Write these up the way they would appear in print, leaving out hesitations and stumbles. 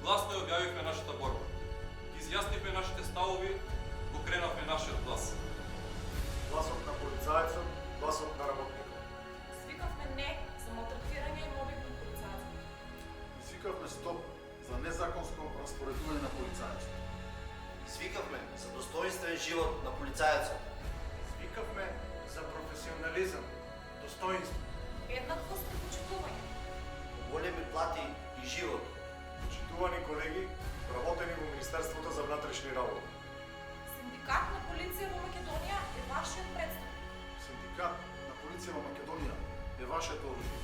гласно ја објавивме нашата борба. Ги изјаснивме нашите ставови, покренавме нашиот глас. Гласот на полицајецот, гласот на работникот. Свикавме не за малтретирање и мобинг на полицајците. Извикавме стоп за незаконско распоредување на полицајците. Извикавме за достоинствен живот на полицајецот. Викавме за професионализам, достоинство. Еднаквост и почитување. Големи плати и живот. Почитувани колеги, работени во Министерството за внатрешни работи. Синдикат на полиција во Македонија е вашиот представник. Синдикат на полиција во Македонија е вашето оружје.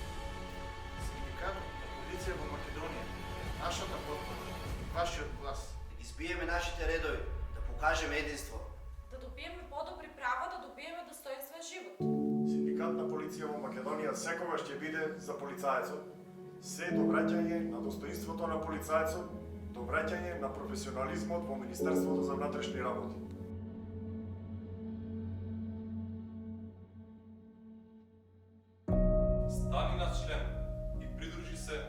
Синдикат на полиција во Македонија е нашата подкрепа, вашиот глас. Да ги збиеме нашите редови, да покажеме единство. Да добиеме подобри права, да добиеме достоинствен живот. Синдикат на полиција во Македонија секогаш ќе биде за полицајецот. Се до враќање на достоинството на полицајецот, до враќање на професионализмот во Министерството за внатрешни работи. Стани на член и придружи се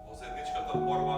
во заедничката борба